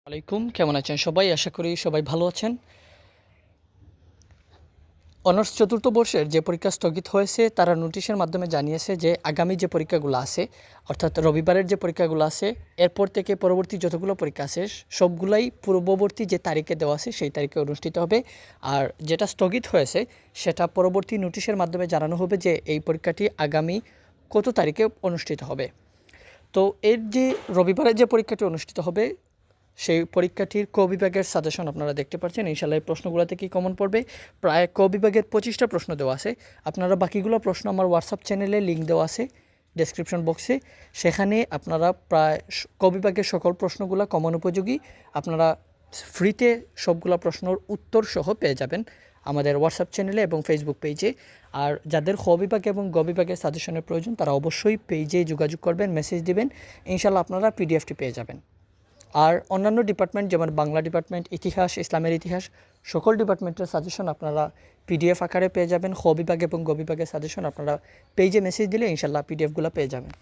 আলাইকুম, কেমন আছেন সবাই? আশা করি সবাই ভালো আছেন। অনার্স চতুর্থ বর্ষের যে পরীক্ষা স্থগিত হয়েছে তারা নোটিশের মাধ্যমে জানিয়েছে যে আগামী যে পরীক্ষাগুলো আছে, অর্থাৎ রবিবারের যে পরীক্ষাগুলো আছে, এরপর থেকে পরবর্তী যতগুলো পরীক্ষা আছে সবগুলাই পূর্ববর্তী যে তারিখে দেওয়া আছে সেই তারিখে অনুষ্ঠিত হবে। আর যেটা স্থগিত হয়েছে সেটা পরবর্তী নোটিশের মাধ্যমে জানানো হবে যে এই পরীক্ষাটি আগামী কত তারিখে অনুষ্ঠিত হবে। তো এর যে রবিবারের যে পরীক্ষাটি অনুষ্ঠিত হবে সেই পরীক্ষাটির ক বিভাগের সাজেশন আপনারা দেখতে পাচ্ছেন। ইনশাআল্লাহ এই প্রশ্নগুলো থেকে কমন পড়বে। প্রায় ক বিভাগের 25টা প্রশ্ন দেওয়া আছে। আপনারা বাকিগুলো প্রশ্ন আমার হোয়াটসঅ্যাপ চ্যানেলে লিঙ্ক দেওয়া আছে ডেসক্রিপশন বক্সে, সেখানে আপনারা প্রায় ক বিভাগের সকল প্রশ্নগুলো কমন উপযোগী আপনারা ফ্রিতে সবগুলো প্রশ্নর উত্তর সহ পেয়ে যাবেন আমাদের হোয়াটসঅ্যাপ চ্যানেলে এবং ফেসবুক পেজে। আর যাদের খ বিভাগ এবং গ বিভাগের সাজেশনের প্রয়োজন তারা অবশ্যই পেজে যোগাযোগ করবেন, মেসেজ দিবেন, ইনশাআল্লাহ আপনারা পিডিএফটি পেয়ে যাবেন। আর অন্যান্য ডিপার্টমেন্ট যেমন বাংলা ডিপার্টমেন্ট, ইতিহাস, ইসলামের ইতিহাস, সকল ডিপার্টমেন্টের সাজেশন আপনারা পিডিএফ আকারে পেয়ে যাবেন। খ বিভাগ এবং গ বিভাগের সাজেশন আপনারা পেজে মেসেজ দিলে ইনশাল্লাহ পিডিএফগুলো পেয়ে যাবেন।